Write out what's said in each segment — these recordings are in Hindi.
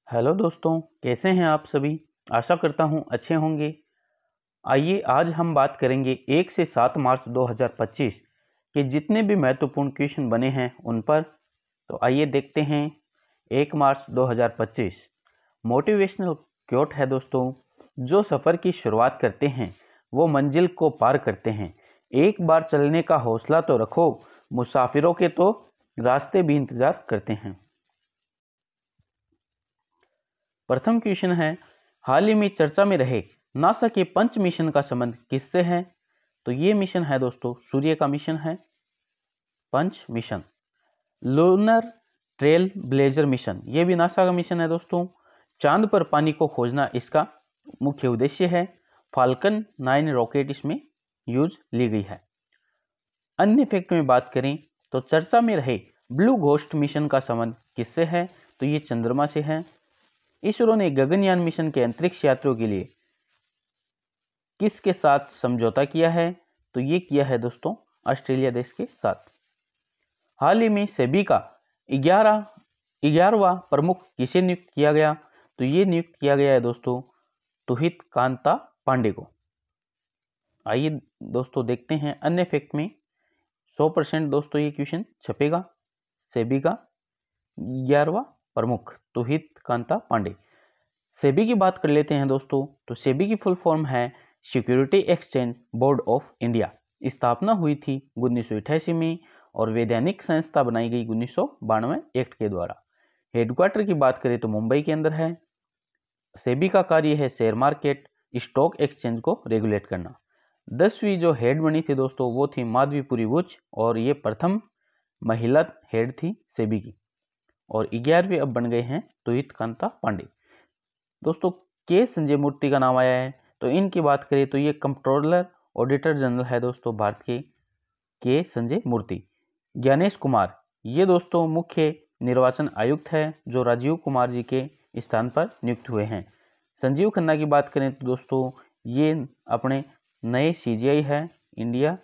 हेलो दोस्तों, कैसे हैं आप सभी। आशा करता हूं अच्छे होंगे। आइए आज हम बात करेंगे 1 से 7 मार्च 2025 के जितने भी महत्वपूर्ण क्वेश्चन बने हैं उन पर। तो आइए देखते हैं। 1 मार्च 2025 मोटिवेशनल क्योट है दोस्तों। जो सफ़र की शुरुआत करते हैं वो मंजिल को पार करते हैं। एक बार चलने का हौसला तो रखो, मुसाफिरों के तो रास्ते भी इंतजार करते हैं। प्रथम क्वेश्चन है, हाल ही में चर्चा में रहे नासा के पंच मिशन का संबंध किससे है। तो ये मिशन है दोस्तों सूर्य का मिशन है PUNCH mission. Lunar trailblazer mission ये भी नासा का मिशन है दोस्तों। चांद पर पानी को खोजना इसका मुख्य उद्देश्य है। फाल्कन 9 रॉकेट इसमें यूज ली गई है। अन्य फैक्ट में बात करें तो चर्चा में रहे ब्लू घोस्ट मिशन का संबंध किससे है। तो ये चंद्रमा से है। इसरो ने गगनयान मिशन के अंतरिक्ष यात्रियों के लिए किसके साथ समझौता किया है। तो ये किया है दोस्तों ऑस्ट्रेलिया देश के साथ। हाल ही में सेबी का 11वां प्रमुख किसे नियुक्त किया गया। तो ये नियुक्त किया गया है दोस्तों तुहित कांता पांडे को। आइए दोस्तों देखते हैं अन्य फैक्ट में। 100% दोस्तों ये क्वेश्चन छपेगा। सेबी का 11वां प्रमुख तुहित कांता पांडे। सेबी की बात कर लेते हैं दोस्तों। तो सेबी की फुल फॉर्म है security exchange board of India. स्थापना हुई थी 1988 में और वैधानिक संस्था बनाई गई 1992 एक्ट के द्वारा। हेडक्वार्टर की बात करें तो मुंबई के अंदर है। सेबी का कार्य है शेयर मार्केट स्टॉक एक्सचेंज को रेगुलेट करना। 10वीं जो हेड बनी थी दोस्तों वो थी माधवीपुरी बुच और ये प्रथम महिला हेड थी सेबी की। और 11वें अब बन गए हैं तुहित कांता पांडे। दोस्तों के संजय मूर्ति का नाम आया है। तो इनकी बात करें तो ये कंट्रोलर ऑडिटर जनरल है दोस्तों भारत के संजय मूर्ति। ज्ञानेश कुमार ये दोस्तों मुख्य निर्वाचन आयुक्त है जो राजीव कुमार जी के स्थान पर नियुक्त हुए हैं। संजीव खन्ना की बात करें तो दोस्तों ये अपने नए सीजीआई है, इंडिया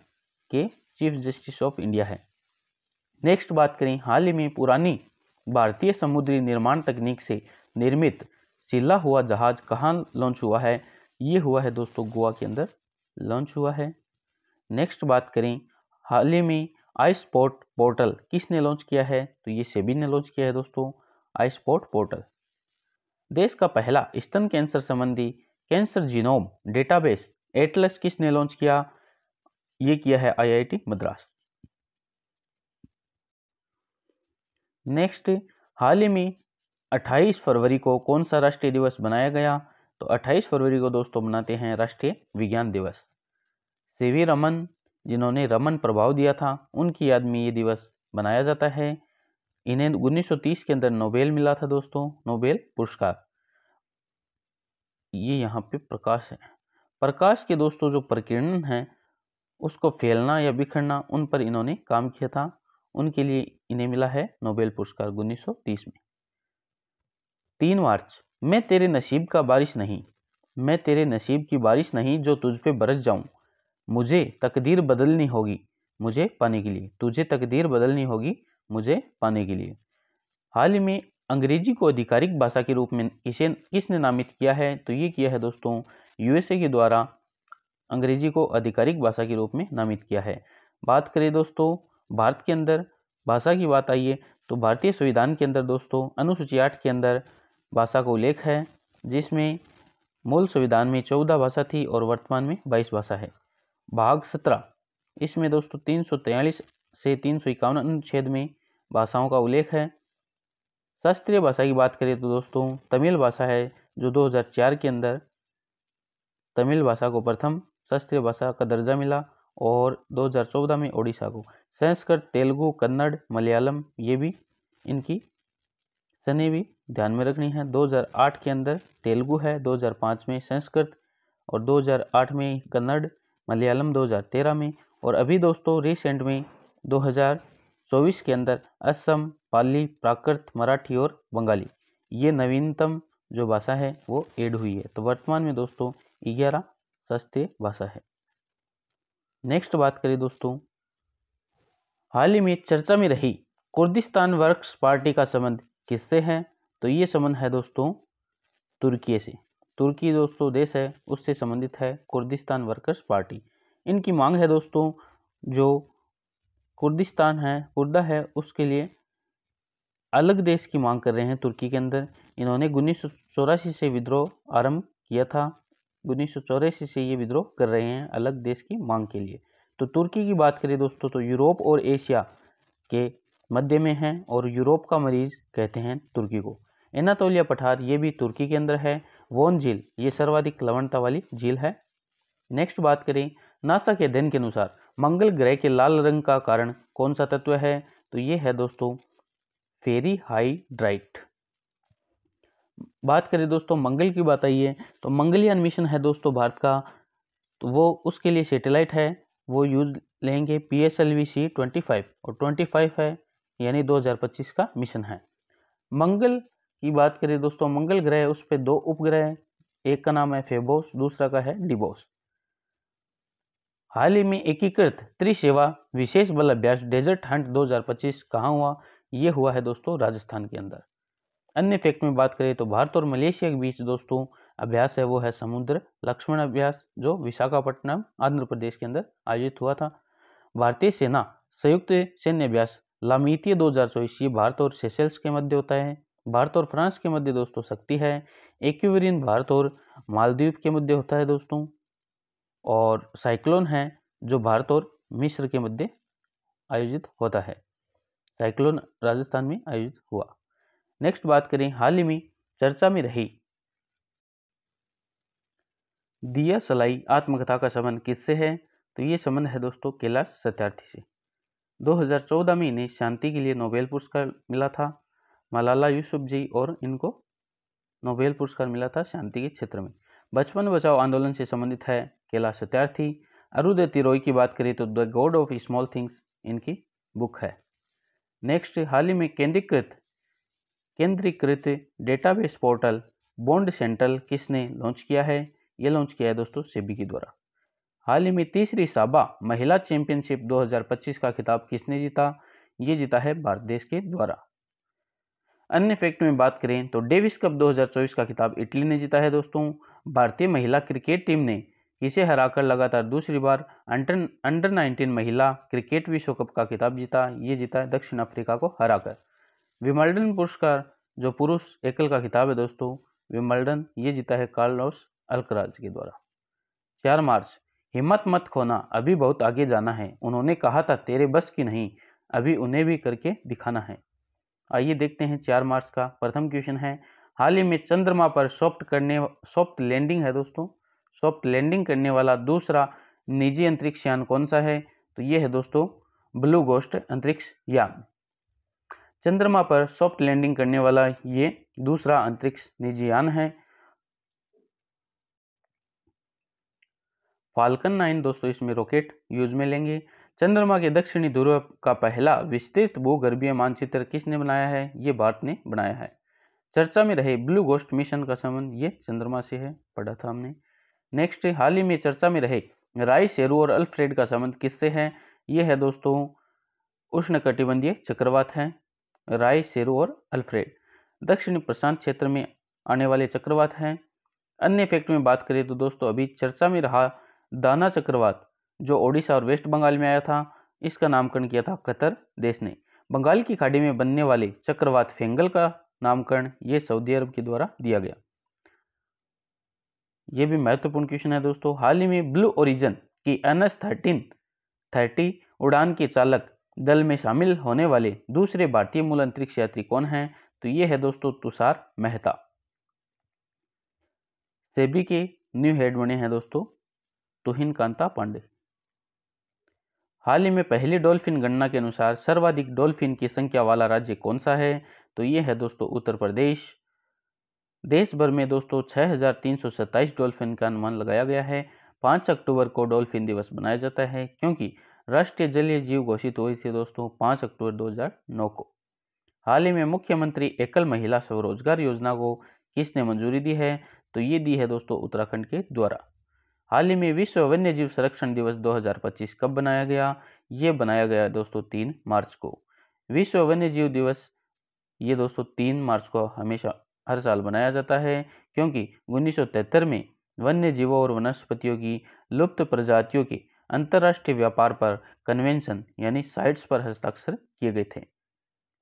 के चीफ जस्टिस ऑफ इंडिया है। नेक्स्ट बात करें, हाल ही में पुरानी भारतीय समुद्री निर्माण तकनीक से निर्मित सिला हुआ जहाज कहाँ लॉन्च हुआ है। ये हुआ है दोस्तों गोवा के अंदर लॉन्च हुआ है। नेक्स्ट बात करें, हाल ही में आई स्पॉट पोर्टल किसने लॉन्च किया है। तो ये सेबी ने लॉन्च किया है दोस्तों आई स्पॉट पोर्टल। देश का पहला स्तन कैंसर संबंधी कैंसर जीनोम डेटाबेस एटलस किसने लॉन्च किया। ये किया है आईआईटी मद्रास। नेक्स्ट, हाल ही में 28 फरवरी को कौन सा राष्ट्रीय दिवस बनाया गया। तो 28 फरवरी को दोस्तों मनाते हैं राष्ट्रीय विज्ञान दिवस। सीवी रमन जिन्होंने रमन प्रभाव दिया था उनकी याद में ये दिवस बनाया जाता है। इन्हें 1930 के अंदर नोबेल मिला था दोस्तों, नोबेल पुरस्कार। ये यहाँ पे प्रकाश है। प्रकाश के दोस्तों जो प्रकीर्णन है उसको फैलना या बिखरना उन पर इन्होंने काम किया था। उनके लिए इन्हें मिला है नोबेल पुरस्कार 1930 में। 3 मार्च, मैं तेरे नसीब का बारिश नहीं, मैं तेरे नसीब की बारिश नहीं जो तुझ पे बरस जाऊं। मुझे तकदीर बदलनी होगी मुझे पाने के लिए, तुझे तकदीर बदलनी होगी मुझे पाने के लिए। हाल ही में अंग्रेजी को आधिकारिक भाषा के रूप में किसने नामित किया है। तो ये किया है दोस्तों यूएसए के द्वारा अंग्रेजी को आधिकारिक भाषा के रूप में नामित किया है। बात करें दोस्तों भारत के अंदर भाषा की बात आई है तो भारतीय संविधान के अंदर दोस्तों अनुसूची 8 के अंदर भाषा का उल्लेख है जिसमें मूल संविधान में 14 भाषा थी और वर्तमान में 22 भाषा है। भाग 17 इसमें दोस्तों 343 से 351 अनुच्छेद में भाषाओं का उल्लेख है। शास्त्रीय भाषा की बात करें तो दोस्तों तमिल भाषा है जो 2004 के अंदर तमिल भाषा को प्रथम शास्त्रीय भाषा का दर्जा मिला और 2014 में ओडिशा को। संस्कृत, तेलुगु, कन्नड़, मलयालम ये भी इनकी सने भी ध्यान में रखनी है। 2008 के अंदर तेलुगु है, 2005 में संस्कृत और 2008 में कन्नड़, मलयालम 2013 में और अभी दोस्तों रिसेंट में 2024 के अंदर असम, पाली, प्राकृत, मराठी और बंगाली ये नवीनतम जो भाषा है वो ऐड हुई है। तो वर्तमान में दोस्तों 11 शास्त्रीय भाषा है। नेक्स्ट बात करें दोस्तों, हाल ही में चर्चा में रही कुर्दिस्तान वर्कर्स पार्टी का संबंध किससे है। तो ये संबंध है दोस्तों तुर्की से। तुर्की दोस्तों देश है, उससे संबंधित है कुर्दिस्तान वर्कर्स पार्टी। इनकी मांग है दोस्तों, जो कुर्दिस्तान है, कुर्दा है, उसके लिए अलग देश की मांग कर रहे हैं तुर्की के अंदर। इन्होंने 1984 से विद्रोह आरंभ किया था। 1984 से ये विद्रोह कर रहे हैं अलग देश की मांग के लिए। तो तुर्की की बात करें दोस्तों तो यूरोप और एशिया के मध्य में है और यूरोप का मरीज कहते हैं तुर्की को। एनातोलिया पठार ये भी तुर्की के अंदर है। वोन झील ये सर्वाधिक लवणता वाली झील है। नेक्स्ट बात करें, नासा के अध्ययन के अनुसार मंगल ग्रह के लाल रंग का कारण कौन सा तत्व है? तो ये है दोस्तों फेरीहाइड्राइट। बात करें दोस्तों मंगल की, बात आई है तो मंगलयान मिशन है दोस्तों भारत का, तो वो उसके लिए सैटेलाइट है, वो यूज लेंगे PSLV-C25 और 25 है, यानी 2025 का मिशन है। मंगल की बात करें दोस्तों, मंगल ग्रह है, उस पर 2 उपग्रह है, एक का नाम है फेबोस, दूसरा का है डिबोस। हाल ही में एकीकृत त्रिसेवा विशेष बल अभ्यास डेजर्ट हंट 2025 कहाँ हुआ? ये हुआ है दोस्तों राजस्थान के अंदर। अन्य फैक्ट में बात करें तो भारत और मलेशिया के बीच दोस्तों अभ्यास है, वो है समुद्र लक्ष्मण अभ्यास, जो विशाखापट्टनम आंध्र प्रदेश के अंदर आयोजित हुआ था। भारतीय सेना संयुक्त सैन्य अभ्यास लामीतिया 2024 ये भारत और सेशेल्स के मध्य होता है। भारत और फ्रांस के मध्य दोस्तों शक्ति है। एक्विरिन भारत और मालदीव के मध्य होता है दोस्तों। और साइक्लोन है जो भारत और मिस्र के मध्य आयोजित होता है। साइक्लोन राजस्थान में आयोजित हुआ। नेक्स्ट बात करें, हाल ही में चर्चा में रही दिया सलाई आत्मकथा का संबंध किससे है? तो ये संबंध है दोस्तों कैलाश सत्यार्थी से। 2014 में इन्हें शांति के लिए नोबेल पुरस्कार मिला था। मलाला यूसुफजई और इनको नोबेल पुरस्कार मिला था शांति के क्षेत्र में। बचपन बचाओ आंदोलन से संबंधित है कैलाश सत्यार्थी। अरुंधति रॉय की बात करें तो the God of small things इनकी बुक है। नेक्स्ट, हाल ही में केंद्रीकृत डेटाबेस पोर्टल बॉन्ड सेंट्रल किसने लॉन्च किया है? ये लॉन्च किया है दोस्तों सेबी के द्वारा। हाल ही में तीसरी साबा महिला चैंपियनशिप 2025 का खिताब किसने जीता? ये जीता है भारत देश के द्वारा। अन्य फैक्ट में बात करें तो डेविस कप 2024 का खिताब इटली ने जीता है दोस्तों। भारतीय महिला क्रिकेट टीम ने किसे हराकर लगातार दूसरी बार अंडर 19 महिला क्रिकेट विश्व कप का खिताब जीता? ये जीता है दक्षिण अफ्रीका को हराकर। विंबलडन पुरस्कार जो पुरुष एकल का खिताब है दोस्तों, विंबलडन ये जीता है कार्लोस अल्कराज के द्वारा। 4 मार्च, हिम्मत मत खोना, अभी बहुत आगे जाना है। उन्होंने कहा था तेरे बस की नहीं, अभी उन्हें भी करके दिखाना है। आइए देखते हैं 4 मार्च का प्रथम क्वेश्चन है, हाल ही में चंद्रमा पर सॉफ्ट लैंडिंग है दोस्तों, सॉफ्ट लैंडिंग करने वाला दूसरा निजी अंतरिक्ष यान कौन सा है? तो ये है दोस्तों ब्लू गोस्ट अंतरिक्ष यान। चंद्रमा पर सॉफ्ट लैंडिंग करने वाला ये दूसरा अंतरिक्ष निजी यान है। फाल्कन 9 दोस्तों इसमें रॉकेट यूज में लेंगे। चंद्रमा के दक्षिणी ध्रुव का पहला विस्तृत भूगर्भीय मानचित्र किसने बनाया है? ये भारत ने बनाया है। चर्चा में रहे ब्लू गोस्ट मिशन का संबंध ये चंद्रमा से है, पढ़ा था हमने। नेक्स्ट, हाल ही में चर्चा में रहे राई शेरू और अल्फ्रेड का संबंध किससे है? ये है दोस्तों उष्णकटिबंधीय चक्रवात है। राई शेरू और अल्फ्रेड दक्षिण प्रशांत क्षेत्र में आने वाले चक्रवात हैं। अन्य फैक्ट में बात करें तो दोस्तों अभी चर्चा में रहा दाना चक्रवात जो ओडिशा और वेस्ट बंगाल में आया था, इसका नामकरण किया था कतर देश ने। बंगाल की खाड़ी में बनने वाले चक्रवात फेंगल का नामकरण ये सऊदी अरब के द्वारा दिया गया। ये भी महत्वपूर्ण क्वेश्चन है दोस्तों। हाल ही में ब्लू ओरिजिन की NS-1330 उड़ान के चालक दल में शामिल होने वाले दूसरे भारतीय मूल अंतरिक्ष यात्री कौन हैं? तो ये है दोस्तों तुषार मेहता। सेबी के न्यू हेड बने हैं दोस्तों तुहिन कांता पांडे। हाल ही में पहली डॉल्फिन गणना के अनुसार सर्वाधिक डॉल्फिन की संख्या वाला राज्य कौन सा है? तो ये है दोस्तों उत्तर प्रदेश। देश भर में दोस्तों 6327 डॉल्फिन का अनुमान लगाया गया है। 5 अक्टूबर को डॉल्फिन दिवस मनाया जाता है क्योंकि राष्ट्रीय जलीय जीव घोषित हुई थी दोस्तों 5 अक्टूबर 2009 को। हाल ही में मुख्यमंत्री एकल महिला स्वरोजगार योजना को किसने मंजूरी दी है? तो ये दी है दोस्तों उत्तराखंड के द्वारा। हाल ही में विश्व वन्यजीव संरक्षण दिवस 2025 कब बनाया गया? ये बनाया गया दोस्तों 3 मार्च को। विश्व वन्यजीव दिवस ये दोस्तों 3 मार्च को हमेशा हर साल बनाया जाता है, क्योंकि 1973 में वन्य जीवों और वनस्पतियों की लुप्त प्रजातियों के अंतर्राष्ट्रीय व्यापार पर कन्वेंशन यानी साइट्स पर हस्ताक्षर किए गए थे।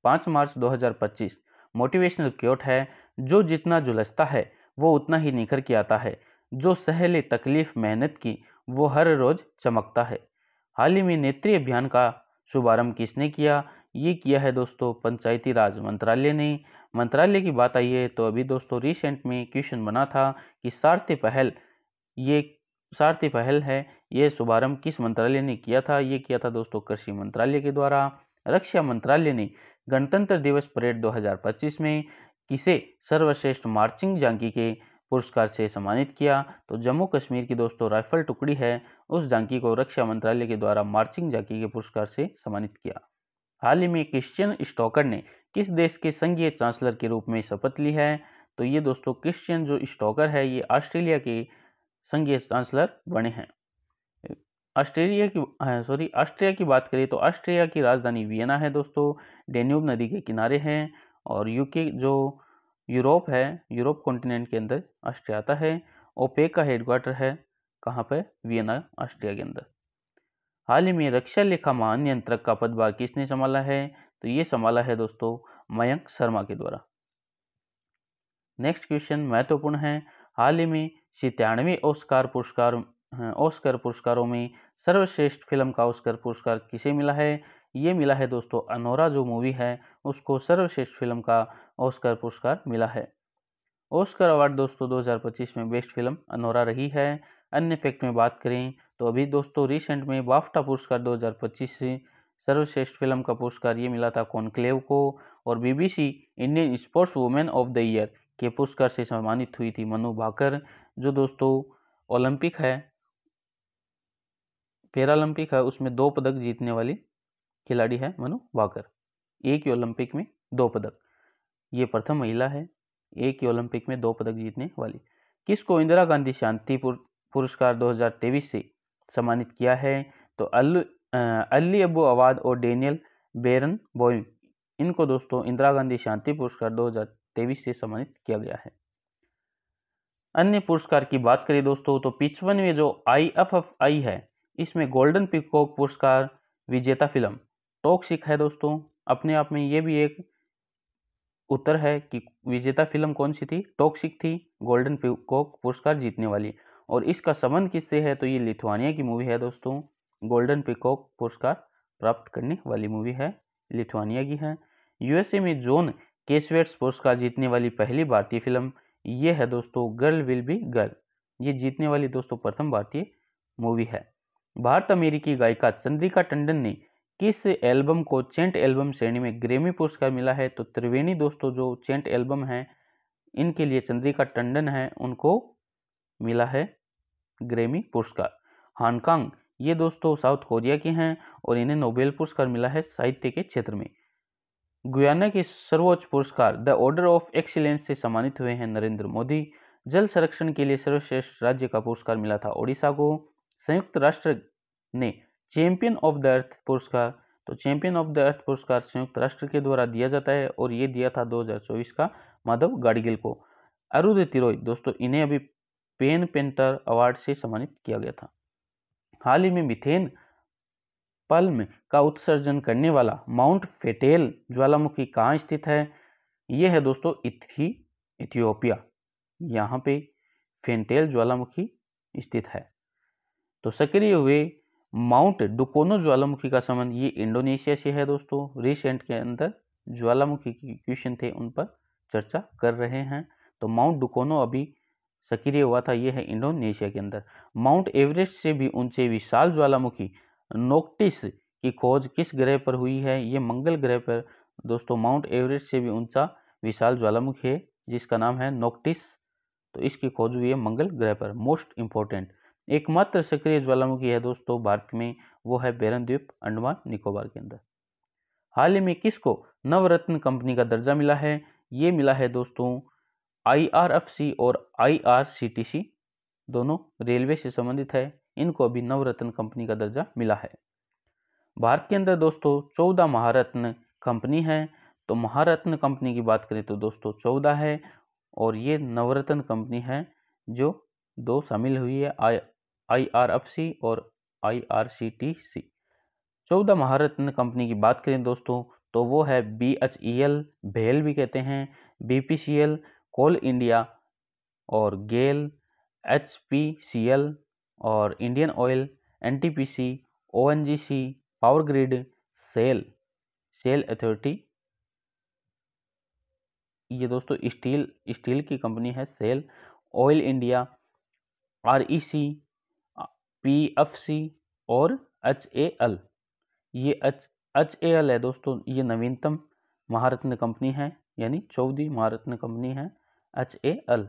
5 मार्च 2025 मोटिवेशनल क्योट है, जो जितना झुलसता है वो उतना ही निखर के आता है, जो सहले तकलीफ मेहनत की वो हर रोज चमकता है। हाल ही में नेत्री अभियान का शुभारंभ किसने किया? ये किया है दोस्तों पंचायती राज मंत्रालय ने। मंत्रालय की बात आई है तो अभी दोस्तों रिसेंट में क्वेश्चन बना था कि सारथी पहल है, ये शुभारंभ किस मंत्रालय ने किया था? ये किया था दोस्तों कृषि मंत्रालय के द्वारा। रक्षा मंत्रालय ने गणतंत्र दिवस परेड 2025 में किसे सर्वश्रेष्ठ मार्चिंग झांकी के पुरस्कार से सम्मानित किया? तो जम्मू कश्मीर की दोस्तों राइफल टुकड़ी है, उस झांकी को रक्षा मंत्रालय के द्वारा मार्चिंग झांकी के पुरस्कार से सम्मानित किया। हाल ही में क्रिश्चियन स्टोकर ने किस देश के संघीय चांसलर के रूप में शपथ ली है? तो ये दोस्तों क्रिश्चियन जो स्टोकर है ये ऑस्ट्रेलिया के संघीय चांसलर बने हैं। ऑस्ट्रिया की बात करें तो ऑस्ट्रिया की राजधानी वियना है दोस्तों, डेन्यूब नदी के किनारे है। और यूके जो यूरोप है, यूरोप कॉन्टिनेंट के अंदर ऑस्ट्रिया आता है। ओपेक का हेडक्वार्टर है कहाँ पे? वियना, ऑस्ट्रिया के अंदर। हाल ही में रक्षा लेखा महानियंत्रक का पदभार किसने संभाला है? तो ये संभाला है दोस्तों मयंक शर्मा के द्वारा। नेक्स्ट क्वेश्चन महत्वपूर्ण है। हाल ही में 97वें ऑस्कर पुरस्कारों में सर्वश्रेष्ठ फिल्म का ऑस्कर पुरस्कार किसे मिला है? ये मिला है दोस्तों अनोरा जो मूवी है उसको सर्वश्रेष्ठ फिल्म का ऑस्कर पुरस्कार मिला है। ऑस्कर अवार्ड दोस्तों 2025 में बेस्ट फिल्म अनोरा रही है। अन्य फैक्ट में बात करें तो अभी दोस्तों रिसेंट में बाफ्टा पुरस्कार 2025 से सर्वश्रेष्ठ फिल्म का पुरस्कार ये मिला था कॉन्क्लेव को। और BBC Indian sports women of the year के पुरस्कार से सम्मानित हुई थी मनु भाकर, जो दोस्तों ओलंपिक है, पैरालंपिक है, उसमें 2 पदक जीतने वाली खिलाड़ी है मनु भाकर। एक ही ओलंपिक में 2 पदक, ये प्रथम महिला है एक ही ओलंपिक में 2 पदक जीतने वाली। किसको इंदिरा गांधी शांति पुरस्कार 2023 से सम्मानित किया है? तो अली अबू अवाद और डेनियल बेरन बॉय, इनको दोस्तों इंदिरा गांधी शांति पुरस्कार 2023 से सम्मानित किया गया है। अन्य पुरस्कार की बात करें दोस्तों तो 55वें जो IFFI है इसमें गोल्डन पीकॉक पुरस्कार विजेता फिल्म टॉक्सिक है दोस्तों। अपने आप में ये भी एक उत्तर है कि विजेता फिल्म कौन सी थी? टॉक्सिक थी, गोल्डन पीकॉक पुरस्कार जीतने वाली। और इसका संबंध किससे है? तो ये लिथुआनिया की मूवी है दोस्तों, गोल्डन पीकॉक पुरस्कार प्राप्त करने वाली मूवी है, लिथुआनिया की है। USA में जॉन कैसवेट्स पुरस्कार जीतने वाली पहली भारतीय फिल्म ये है दोस्तों गर्ल विल बी गर्ल, ये जीतने वाली दोस्तों प्रथम भारतीय मूवी है। भारत अमेरिकी गायिका चंद्रिका टंडन ने किस एल्बम को चेंट एल्बम श्रेणी में ग्रैमी पुरस्कार मिला है? तो त्रिवेणी दोस्तों जो चेंट एल्बम है इनके लिए चंद्रिका टंडन है उनको मिला है ग्रैमी पुरस्कार। हांगकांग ये दोस्तों साउथ कोरिया के हैं और इन्हें नोबेल पुरस्कार मिला है साहित्य के क्षेत्र में। गुयाना के सर्वोच्च पुरस्कार द ऑर्डर ऑफ एक्सीलेंस से सम्मानित हुए हैं नरेंद्र मोदी। जल संरक्षण के लिए सर्वश्रेष्ठ राज्य का पुरस्कार मिला था ओडिशा को। संयुक्त राष्ट्र ने चैंपियन ऑफ द अर्थ पुरस्कार, तो चैंपियन ऑफ द अर्थ पुरस्कार संयुक्त राष्ट्र के द्वारा दिया जाता है और ये दिया था 2024 का माधव गाडगिल को। अरुंधति रॉय दोस्तों इन्हें अभी पेन पेंटर अवार्ड से सम्मानित किया गया था। हाल ही में मीथेन पल्म का उत्सर्जन करने वाला माउंट फेटेल ज्वालामुखी कहाँ स्थित है? यह है दोस्तों इथियोपिया, यहाँ पे फेंटेल ज्वालामुखी स्थित है। तो सक्रिय हुए माउंट डुकोनो ज्वालामुखी का संबंध ये इंडोनेशिया से है दोस्तों। रिसेंट के अंदर ज्वालामुखी के क्वेश्चन थे उन पर चर्चा कर रहे हैं। तो माउंट डुकोनो अभी सक्रिय हुआ था, ये है इंडोनेशिया के अंदर। माउंट एवरेस्ट से भी ऊंचे विशाल ज्वालामुखी नोक्टिस की खोज किस ग्रह पर हुई है? ये मंगल ग्रह पर दोस्तों माउंट एवरेस्ट से भी ऊंचा विशाल ज्वालामुखी है जिसका नाम है नोक्टिस, तो इसकी खोज हुई है मंगल ग्रह पर। मोस्ट इंपॉर्टेंट एकमात्र सक्रिय ज्वालामुखी है दोस्तों भारत में, वो है बैरन द्वीप अंडमान निकोबार के अंदर। हाल ही में किसको नवरत्न कंपनी का दर्जा मिला है? ये मिला है दोस्तों IRFC और IRCTC, दोनों रेलवे से संबंधित है, इनको अभी नवरत्न कंपनी का दर्जा मिला है। भारत के अंदर दोस्तों 14 महारत्न कंपनी है, तो महारत्न कंपनी की बात करें तो दोस्तों 14 है, और ये नवरत्न कंपनी है जो 2 शामिल हुई है, IRFC और IRCTC। 14 महारत्न कंपनी की बात करें दोस्तों तो वो है BHEL, भेल भी कहते हैं, BPCL, कोल इंडिया और गेल, HPCL और Indian oil, NTPC, ONGC, power grid, SAIL authority. ये दोस्तों स्टील की कंपनी है SAIL, oil India, REC, PFC और HAL। ये HAL है दोस्तों, ये नवीनतम महारत्न कंपनी है, यानी 14वीं महारत्न कंपनी है HAL।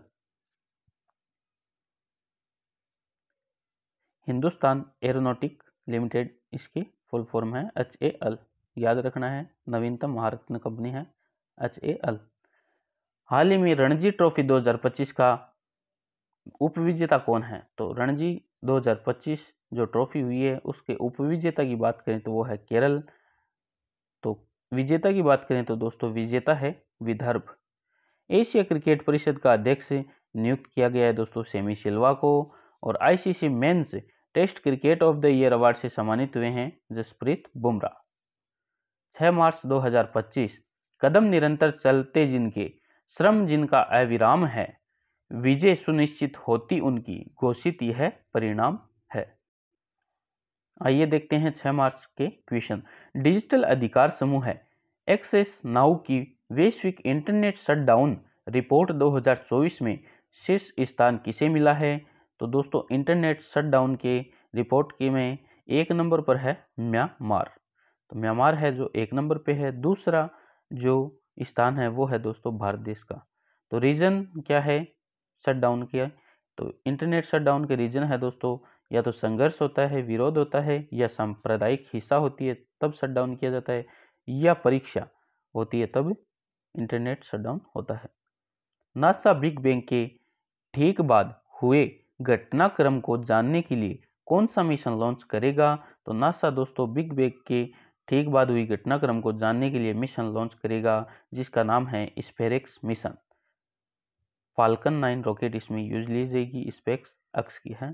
हिंदुस्तान एरोनॉटिक लिमिटेड इसकी फुल फॉर्म है HAL, याद रखना है, नवीनतम महारत्न कंपनी है HAL। हाल ही में रणजी ट्रॉफी 2025 का उपविजेता कौन है? तो रणजी 2025 जो ट्रॉफी हुई है उसके उपविजेता की बात करें तो वो है केरल। तो विजेता की बात करें तो दोस्तों विजेता है विदर्भ। एशिया क्रिकेट परिषद का अध्यक्ष नियुक्त किया गया है दोस्तों सेमी सिल्वा को, और ICC men's test cricket of the year award से सम्मानित हुए हैं जसप्रीत बुमराह। 6 मार्च 2025 कदम निरंतर चलते जिनके, श्रम जिनका अविराम है, विजय सुनिश्चित होती उनकी, घोषित यह परिणाम है। आइए देखते हैं 6 मार्च के क्वेश्चन। डिजिटल अधिकार समूह है एक्सेस नाउ की वैश्विक इंटरनेट शटडाउन रिपोर्ट 2024 में शीर्ष स्थान किसे मिला है? तो दोस्तों इंटरनेट शटडाउन के रिपोर्ट के में 1 नंबर पर है म्यांमार। तो म्यांमार है जो 1 नंबर पे है। दूसरा जो स्थान है वो है दोस्तों भारत देश का। तो रीजन क्या है शटडाउन किया? तो इंटरनेट शटडाउन के रीजन है दोस्तों, या तो संघर्ष होता है, विरोध होता है, या सांप्रदायिक हिंसा होती है तब शटडाउन किया जाता है, या परीक्षा होती है तब इंटरनेट शटडाउन होता है। नासा बिग बैंग के ठीक बाद हुए घटनाक्रम को जानने के लिए कौन सा मिशन लॉन्च करेगा? तो नासा दोस्तों बिग बैंग के ठीक बाद हुई घटनाक्रम को जानने के लिए मिशन लॉन्च करेगा जिसका नाम है स्पेरेक्स मिशन। फाल्कन 9 रॉकेट इसमें यूज ली जाएगी, स्पेस एक्स की है।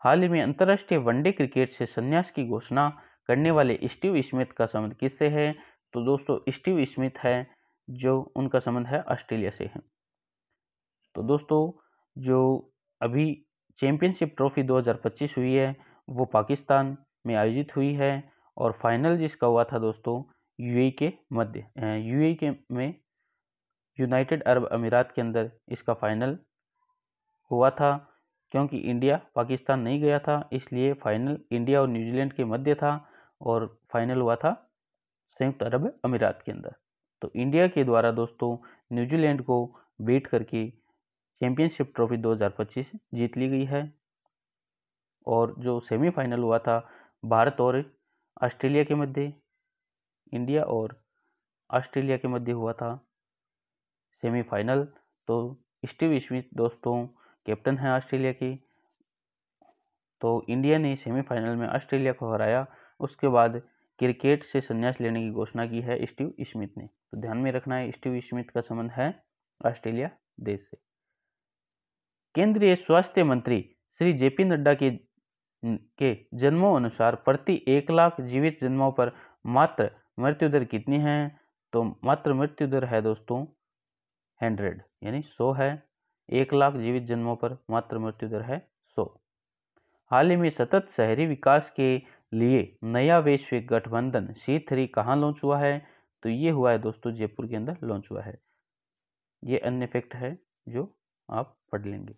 हाल ही में अंतर्राष्ट्रीय वनडे क्रिकेट से संन्यास की घोषणा करने वाले स्टीव स्मिथ का संबंध किससे है? तो दोस्तों स्टीव स्मिथ है जो उनका संबंध है ऑस्ट्रेलिया से है। तो दोस्तों जो अभी चैंपियनशिप ट्रॉफी 2025 हुई है वो पाकिस्तान में आयोजित हुई है, और फाइनल जिसका हुआ था दोस्तों यूएई के में यूनाइटेड अरब अमीरात के अंदर इसका फाइनल हुआ था। क्योंकि इंडिया पाकिस्तान नहीं गया था इसलिए फाइनल इंडिया और न्यूजीलैंड के मध्य था, और फाइनल हुआ था संयुक्त अरब अमीरात के अंदर। तो इंडिया के द्वारा दोस्तों न्यूजीलैंड को बीट करके चैंपियनशिप ट्रॉफी 2025 जीत ली गई है। और जो सेमीफाइनल हुआ था भारत और ऑस्ट्रेलिया के मध्य, इंडिया और ऑस्ट्रेलिया के मध्य हुआ था सेमीफाइनल। तो स्टीव स्मिथ दोस्तों कैप्टन है ऑस्ट्रेलिया की। तो इंडिया ने सेमीफाइनल में ऑस्ट्रेलिया को हराया। उसके बाद क्रिकेट से संन्यास लेने की घोषणा की है स्टीव स्मिथ ने। तो ध्यान में रखना है स्टीव स्मिथ का संबंध है ऑस्ट्रेलिया देश से। केंद्रीय स्वास्थ्य मंत्री श्री JP नड्डा के जन्मों अनुसार प्रति 1 लाख जीवित जन्मों पर मात्र मृत्यु दर कितनी है? तो मात्र मृत्यु दर है दोस्तों 100, यानी 100 है। 1 लाख जीवित जन्मों पर मात्र मृत्यु दर है 100। हाल ही में सतत शहरी विकास के लिए नया वैश्विक गठबंधन C3 कहाँ लॉन्च हुआ है? तो ये हुआ है दोस्तों जयपुर के अंदर लॉन्च हुआ है। ये अन्य फैक्ट है जो आप पढ़ लेंगे।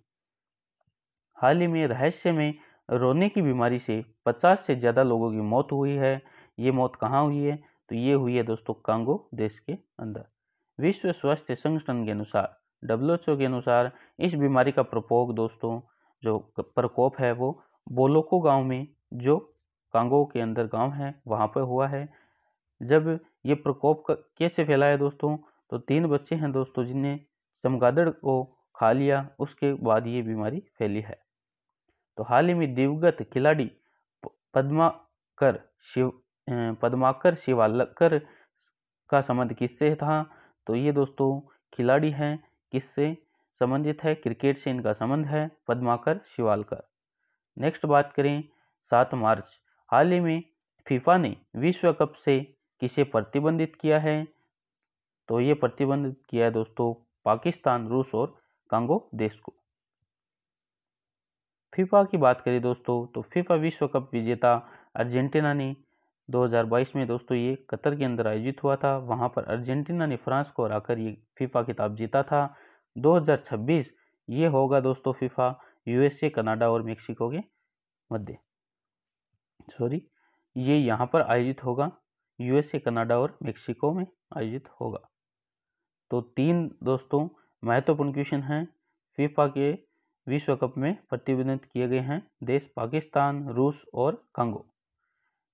हाल ही में रहस्य में रोने की बीमारी से 50 से ज़्यादा लोगों की मौत हुई है। ये मौत कहाँ हुई है? तो ये हुई है दोस्तों कांगो देश के अंदर। विश्व स्वास्थ्य संगठन के अनुसार WHO के अनुसार इस बीमारी का प्रकोप दोस्तों जो प्रकोप है वो बोलोको गांव में, जो कांगो के अंदर गांव है वहाँ पर हुआ है। जब ये प्रकोप कैसे फैला है दोस्तों? तो 3 बच्चे हैं दोस्तों जिन्हें चमगादड़ को खा लिया, उसके बाद ये बीमारी फैली है। तो हाल ही में दिवंगत खिलाड़ी पद्माकर शिवालकर का संबंध किससे था? तो ये दोस्तों खिलाड़ी हैं, किससे संबंधित है? क्रिकेट से इनका संबंध है, पद्माकर शिवालकर। नेक्स्ट बात करें 7 मार्च, हाल ही में फीफा ने विश्व कप से किसे प्रतिबंधित किया है? तो ये प्रतिबंधित किया है दोस्तों पाकिस्तान, रूस और कांगो देश को। फीफा की बात करें दोस्तों तो फीफा विश्व कप विजेता अर्जेंटीना ने 2022 में दोस्तों ये कतर के अंदर आयोजित हुआ था। वहां पर अर्जेंटीना ने फ्रांस को हराकर ये फीफा खिताब जीता था। 2026 ये होगा दोस्तों फीफा यूएसए, कनाडा और मेक्सिको के मध्य, ये यहाँ पर आयोजित होगा, यूएसए, कनाडा और मेक्सिको में आयोजित होगा। तो 3 दोस्तों महत्वपूर्ण क्वेश्चन हैं। फीफा के विश्व कप में प्रतिबंधित किए गए हैं देश पाकिस्तान, रूस और कांगो।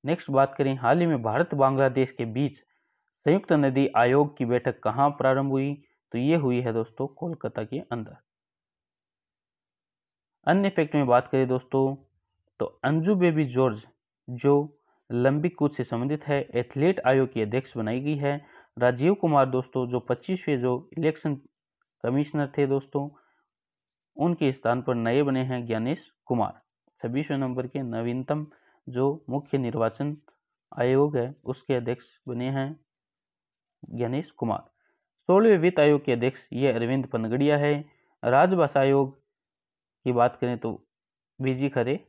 नेक्स्ट बात करें, हाल ही में भारत बांग्लादेश के बीच संयुक्त नदी आयोग की बैठक कहाँ प्रारंभ हुई? तो ये हुई है दोस्तों कोलकाता के अंदर। अन्य फैक्ट में बात करें दोस्तों तो अंजू बेबी जॉर्ज जो लंबी कूद से संबंधित है, एथलीट आयोग की अध्यक्ष बनाई गई है। राजीव कुमार दोस्तों जो 25वें जो इलेक्शन कमिश्नर थे दोस्तों, उनके स्थान पर नए बने हैं ज्ञानेश कुमार। 26वें नंबर के नवीनतम जो मुख्य निर्वाचन आयोग है उसके अध्यक्ष बने हैं ज्ञानेश कुमार। 16वें वित्त आयोग के अध्यक्ष ये अरविंद पनगड़िया है। राजभाषा आयोग की बात करें तो बीजी खरे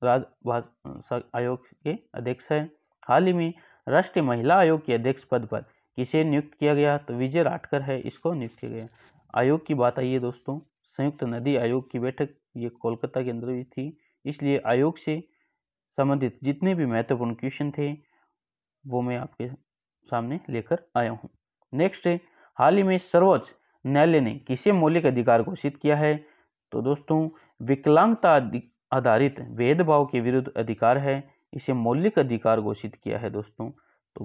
राजभाषा आयोग के अध्यक्ष है। हाल ही में राष्ट्रीय महिला आयोग के अध्यक्ष पद पर किसे नियुक्त किया गया? तो विजय राठकर है, इसको नियुक्त किया गया। आयोग की बात आई है दोस्तों, संयुक्त नदी आयोग की बैठक ये कोलकाता के अंदर हुई थी, इसलिए आयोग से संबंधित जितने भी महत्वपूर्ण क्वेश्चन थे वो मैं आपके सामने लेकर आया हूँ। नेक्स्ट है, हाल ही में सर्वोच्च न्यायालय ने किसे मौलिक अधिकार घोषित किया है? तो दोस्तों विकलांगता आधारित भेदभाव के विरुद्ध अधिकार है, इसे मौलिक अधिकार घोषित किया है दोस्तों। तो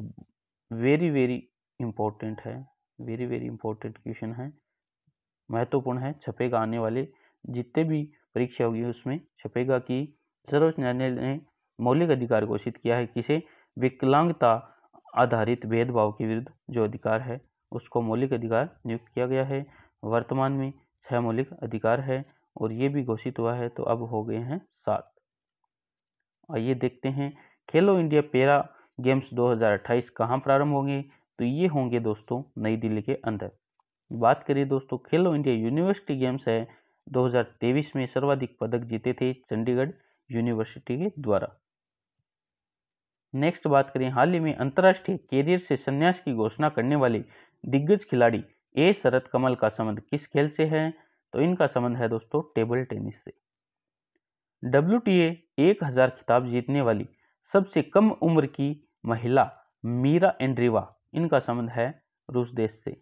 वेरी वेरी इंपॉर्टेंट है, वेरी वेरी इंपॉर्टेंट क्वेश्चन है, महत्वपूर्ण है, छपेगा आने वाले जितने भी परीक्षा होगी उसमें छपेगा कि सर्वोच्च न्यायालय ने मौलिक अधिकार घोषित किया है किसे? विकलांगता आधारित भेदभाव के विरुद्ध जो अधिकार है उसको मौलिक अधिकार नियुक्त किया गया है। वर्तमान में 6 मौलिक अधिकार है और ये भी घोषित हुआ है, तो अब हो गए हैं 7। आइए देखते हैं खेलो इंडिया पैरा गेम्स 2028 कहाँ प्रारंभ होंगे? तो ये होंगे दोस्तों नई दिल्ली के अंदर। बात करिए दोस्तों खेलो इंडिया यूनिवर्सिटी गेम्स है 2023 में सर्वाधिक पदक जीते थे चंडीगढ़ यूनिवर्सिटी के द्वारा। नेक्स्ट बात करें, हाल ही में अंतर्राष्ट्रीय कैरियर से संन्यास की घोषणा करने वाले दिग्गज खिलाड़ी ए शरत कमल का संबंध किस खेल से है? तो इनका संबंध है दोस्तों टेबल टेनिस से। WTA 1000 खिताब जीतने वाली सबसे कम उम्र की महिला मीरा एंड्रीवा, इनका संबंध है रूस देश से।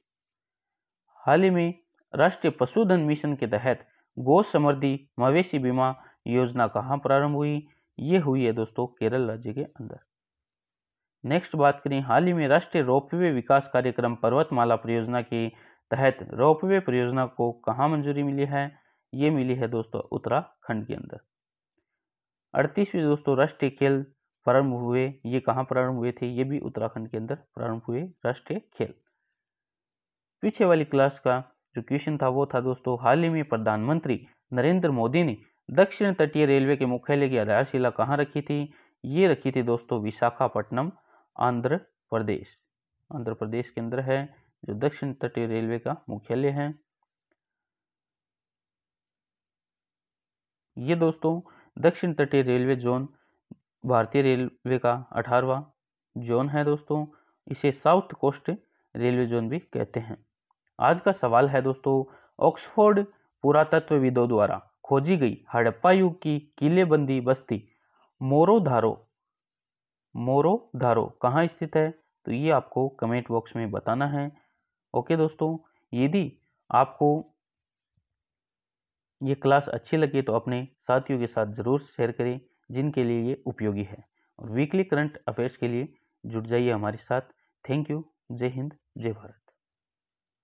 हाल ही में राष्ट्रीय पशुधन मिशन के तहत गौ समृद्धि मवेशी बीमा योजना कहाँ प्रारंभ हुई? ये हुई है दोस्तों केरल राज्य के अंदर। नेक्स्ट बात करें, हाल ही में राष्ट्रीय रोपवे विकास कार्यक्रम पर्वतमाला परियोजना के तहत रोपवे परियोजना को कहाँ मंजूरी मिली है? ये मिली है दोस्तों उत्तराखंड के अंदर। 38वें दोस्तों राष्ट्रीय खेल प्रारंभ हुए, ये कहाँ प्रारंभ हुए थे? ये भी उत्तराखंड के अंदर प्रारंभ हुए राष्ट्रीय खेल। पीछे वाली क्लास का जो क्वेश्चन था वो था दोस्तों, हाल ही में प्रधानमंत्री नरेंद्र मोदी ने दक्षिण तटीय रेलवे के मुख्यालय की आधारशिला कहाँ रखी थी? ये रखी थी दोस्तों विशाखापट्टनम, आंध्र प्रदेश। आंध्र प्रदेश के अंदर है जो दक्षिण तटीय रेलवे का मुख्यालय है। ये दोस्तों दक्षिण तटीय रेलवे जोन भारतीय रेलवे का 18वां जोन है दोस्तों, इसे साउथ कोस्ट रेलवे जोन भी कहते हैं। आज का सवाल है दोस्तों, ऑक्सफोर्ड पुरातत्वविदों द्वारा खोजी गई हड़प्पा युग की किलेबंदी बस्ती मोरोधारो कहाँ स्थित है? तो ये आपको कमेंट बॉक्स में बताना है। ओके दोस्तों, यदि आपको ये क्लास अच्छी लगी तो अपने साथियों के साथ ज़रूर शेयर करें जिनके लिए ये उपयोगी है, और वीकली करंट अफेयर्स के लिए जुड़ जाइए हमारे साथ। Thank you. जय हिंद, जय भारत।